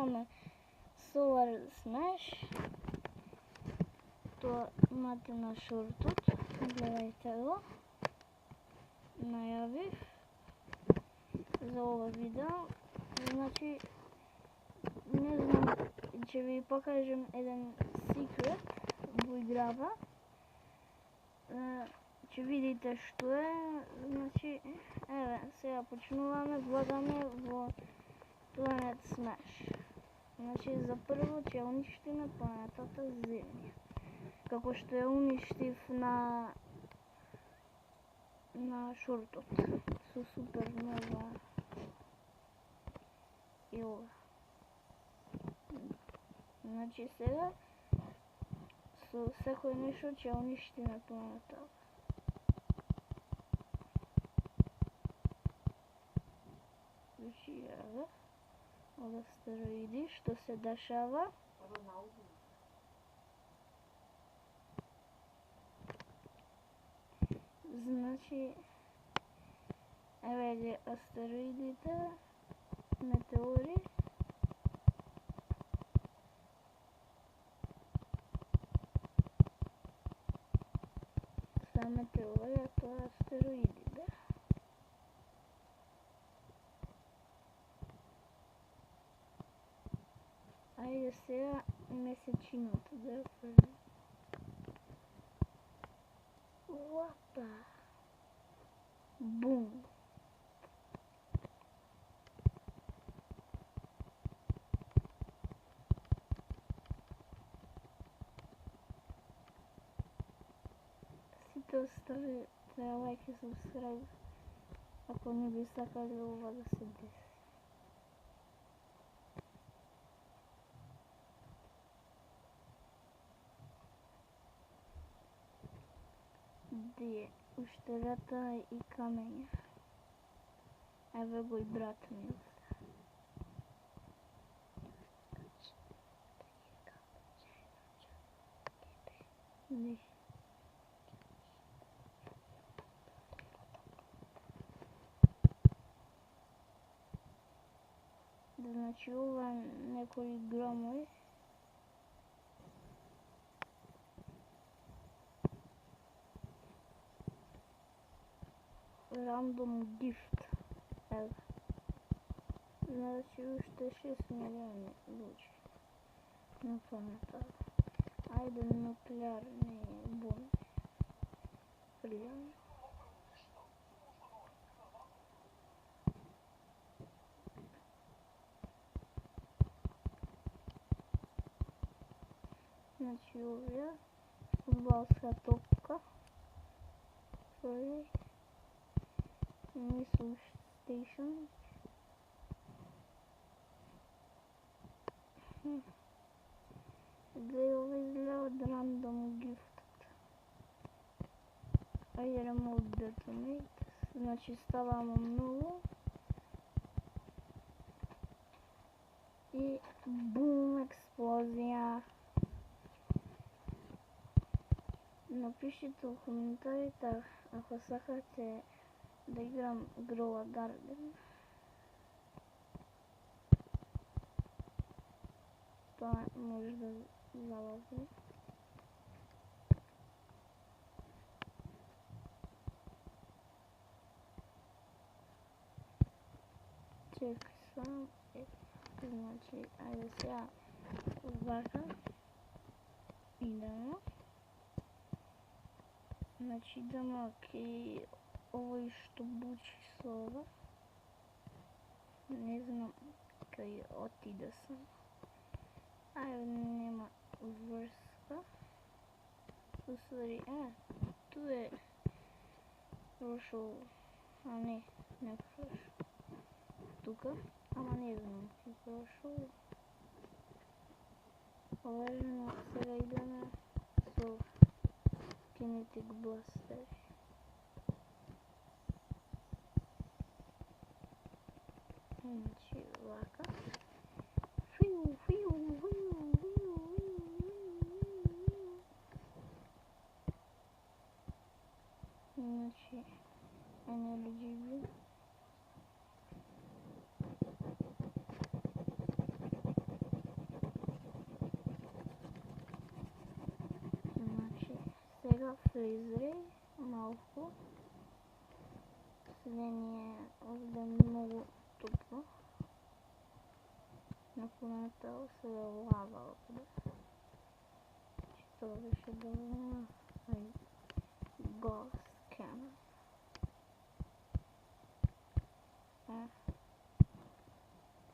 имаме Solar Smash. Тоа имате на шортот. Гледајте го. Најавив за ова видео. Значи, не знам, ќе ви покажем еден секрет во играва. Ќе видите што е. Значи, еве, сега почнуваме, влагаме во Planet Smash. Значи, за прво ќе уништиме планетата Земја. Како што ја уништив на шортот со супернова и ова. Значи сега со секој нешто ќе уништиме планетата. Значи еве од астероиди што се дешава. Значи, еве ги астероидите, метеори. Са метеори, а тоа астероиди, да. Ајде сега месечиното да ја фрлим. Опа! Бум! Сите остави лайк и subscribe ако не би сакале ова да се деси. Ди уштерата и камења. Еве го и брат ми. Ди. Значи ова некои грамови. Random gift. Еве. Значи уште 6 милиони луѓе на планетата. Ајде нуклеарни бомби. Фрлјаме. Значи овие фудбалска топка. Missile station. Гледа ова изгледа од random gift. Ајде remote detonate. Значи ставамо многу. И бум, експлозија. Напишите у коментарите ако сакате да играм Grow a Garden. Тоа може да залазне. Чекай сам. Значи, ајде сега вака. Идемо. Значи идемо кај овој што бучи со ова. Не знам кај отиде сам. Ајде нема врска. Усвари, ту е прошол, а не прошол. Тука, ама не знам ки прошол. Поважено, сега идеме со Kinetic Blaster. Значи вака. Фиу. Значи energy. презрей малку. Све ни е овде многу топло. На планета се лава овде. Тоа беше доволно. Ghost camera.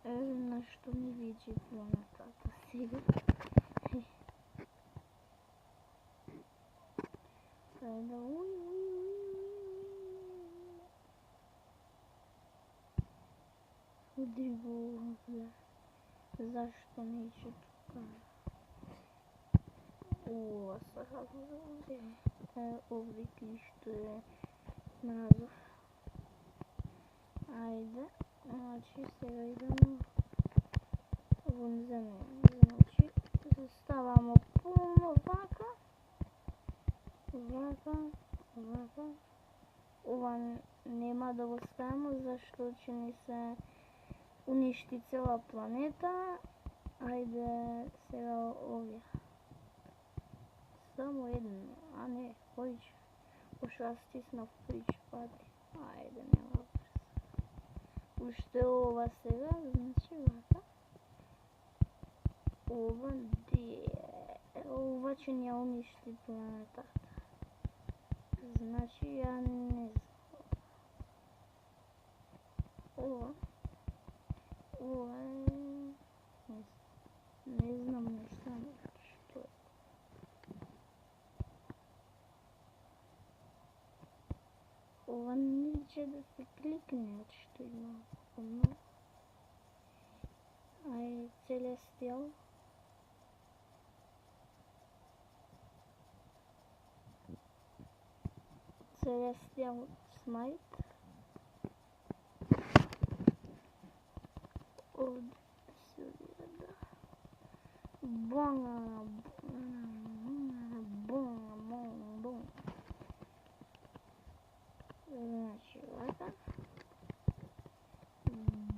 На што ни види планетата сега. Да, Удри го овде. Зашто не ише тука? Ова сега овде. Овде што е мразов. Ајде, значи сега идемо во земја. Значи, ставамо полно вака. Ова нема да го ставимо, зашто ќе ни се уништи цела планета. Ајде сега овие. Само едно, а не, повеќе. Пошто аз стиснав повеќе пати. Ајде, нема врз. Уште ова сега, значи вака. Ова ќе ни ја уништи планетата. Значи, ја не знам. Ова е... Не знам нешто што е. Ова не ќе да се кликне, што има много. Ај, Celestial. Celestial Smite. Ovde се одида. Бонга. Значи, вака.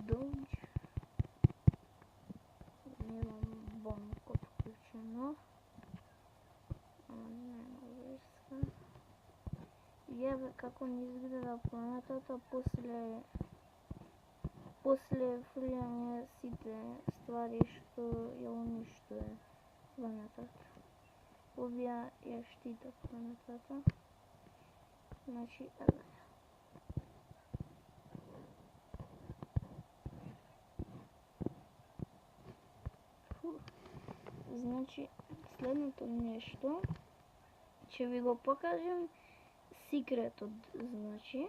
Додж. Немам бонко вклучено. Нема врска. Еве како ни изгледа планетата после фрлање сите ствари што ја уништува планетата. Овие ја штитат планетата. Значи, еве. Значи, следното нешто ќе ви го покажам секретот, значи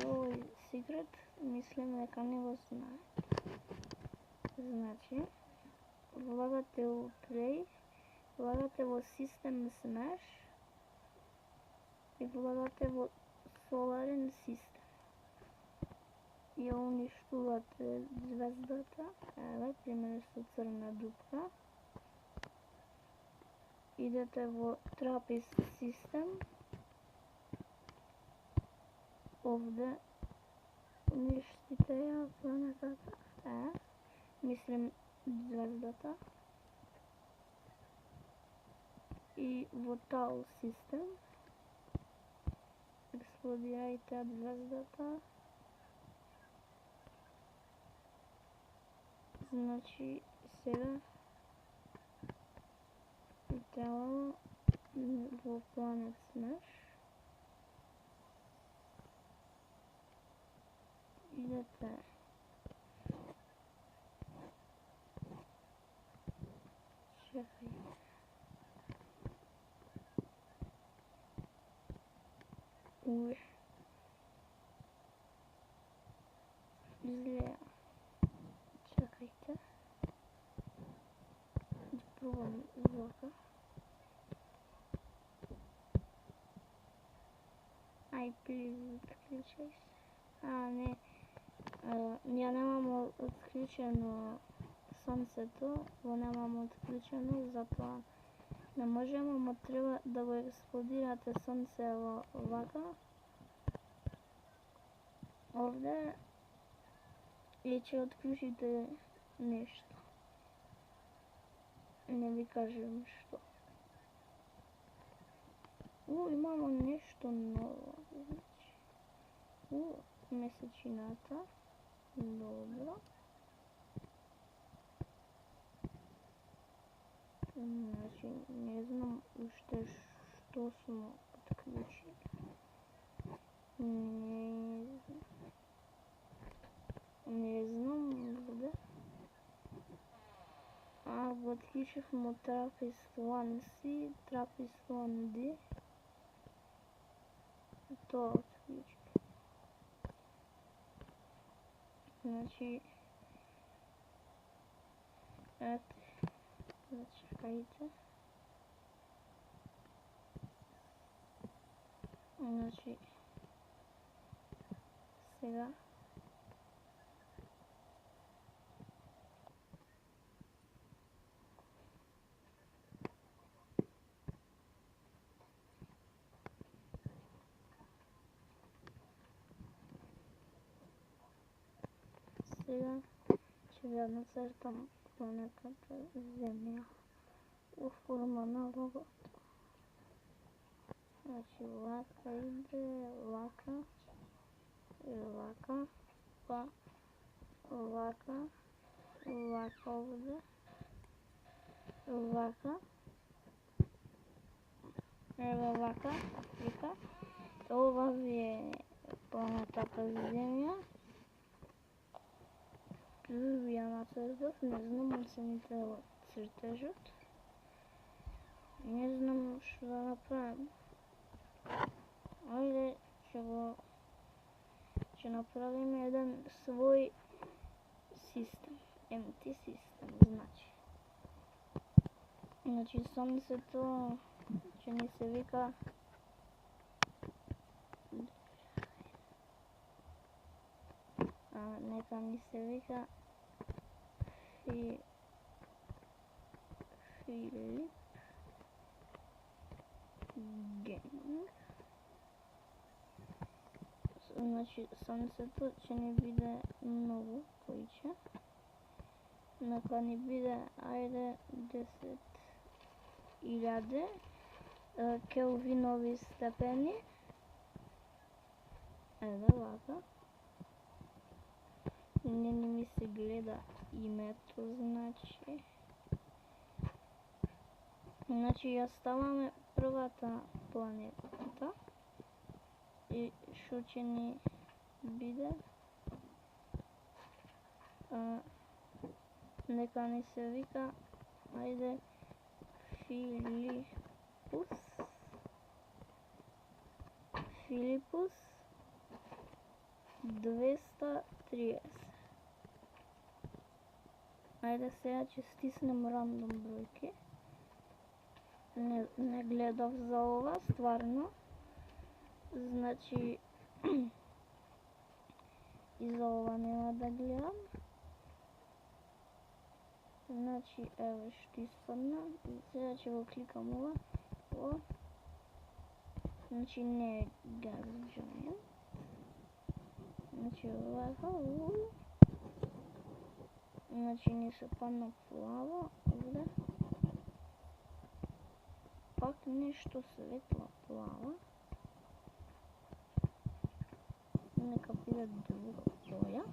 овој секрет мислам дека не го знаете. Значи, влагате во Play, влагате во System Smash и влагате во Solaren System. Ја уништувате звездата, еве, пример со црна дупка. Идете во Trappist System. Овде уништите ја планетата, мислим звездата. И во Tau System експлодирајте звездата. Значи, сега идемо во Planet Smash. Идете чекај. Изгледа. Чекајте. Да пробам вака. Ај, плиз, отклучај се. Не. Ја немам отклучено сонцето, го немам отклучено, затоа не можеме, ама треба да го експлодирате сонце вака. Овде и ќе отклучите нешто. Не ви кажам што. Имамо нешто ново. Значи, месечината. Добро. Значи, не знам уште што смо отклучили. Не знам где. Го отклучивме Trappist 1C, Trappist 1D. Тоа отклучив. Значи, ето. Значи, хајде. Значи, сега. Сега ќе ја нацртам планетата Земја во форма на робот. Значи, вака иде, вака, и вака, па, вака, вака овде, вака, ева вака, вика. Ова ви е планетата Земја. Ви ја нацртав, не знам оцените цртежот. Не знам што да направим. Ајде, ќе направиме еден свој систем, empty систем, значи сонцето ќе ни се вика нека ни се вика Филип Гейминг. Значи сонцето ќе ни биде многу поиќе. Нека ни биде, ајде, 10.000 келвинови степени. Еде вака. Не ми се гледа името, значи ја ставаме првата планета и што ќе ни биде, нека ни се вика, ајде, Филипус 230. Ајде сега ќе стиснем рандом бројки. Не гледав за ова, стварно. Значи, и за ова нема да гледам. Значи, еве што испадна. Сега ќе го кликам ова. Значи, не е Gas Giant. Значи, овака, значи ни се падна плаво овде. Пак нешто светла плава. Нека биде друга боја.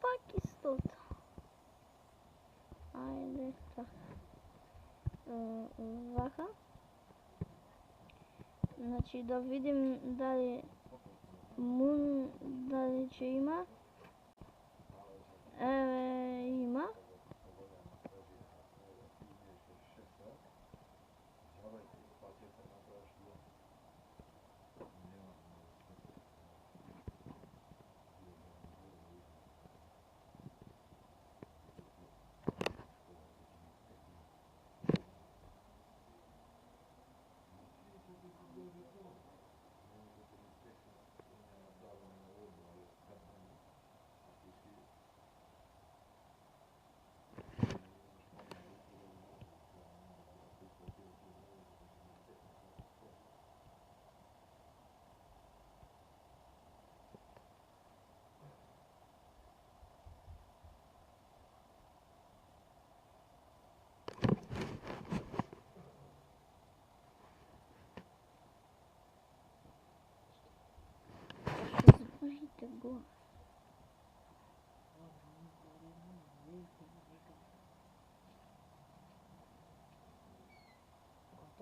Пак истота. Ајде, така. Вака. Значи да видим дали Мун дали ќе има. Еве има.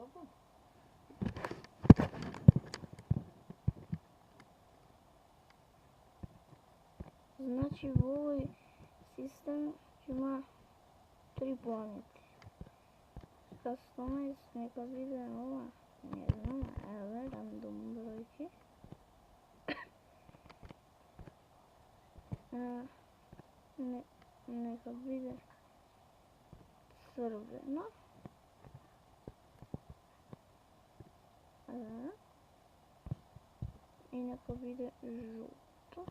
Добро. Значи во овој систем има 3 планети. Customize, нека биде ова, не знам, еве, рандом бројки. Нека биде црвено. И нека биде жуто.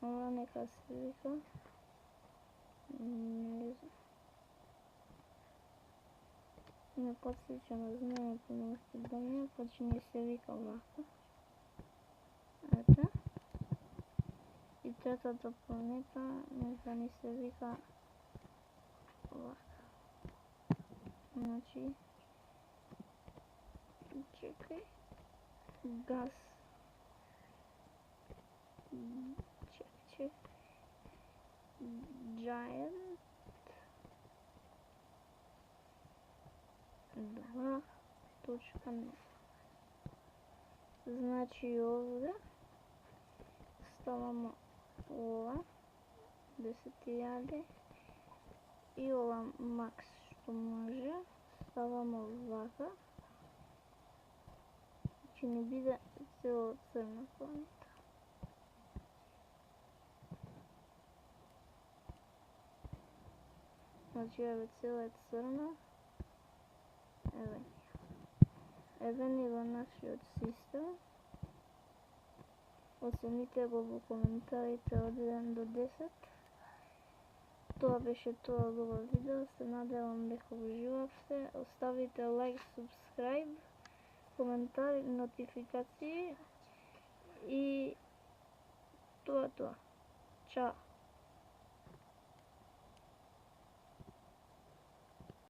Ова нека се вика, не знам, не подсеќа на знаењето на Македонија, па че не се вика вака. Ете. И третата планета нека ни се вика вака. Значи, чекај, газ, Giant 2.0. Значи овде ставамо ова 10.000 и ова макс што може ставамо вака. Ќе ни биде цело црна планета. Значи еве цела е црна. Еве ни го нашиот систем. Оцените го во коментарите од 1 до 10. Тоа беше тоа од ова видео. Се надевам дека уживавте. Оставите лайк, subscribe, коментари, нотификации и тоа. Чао!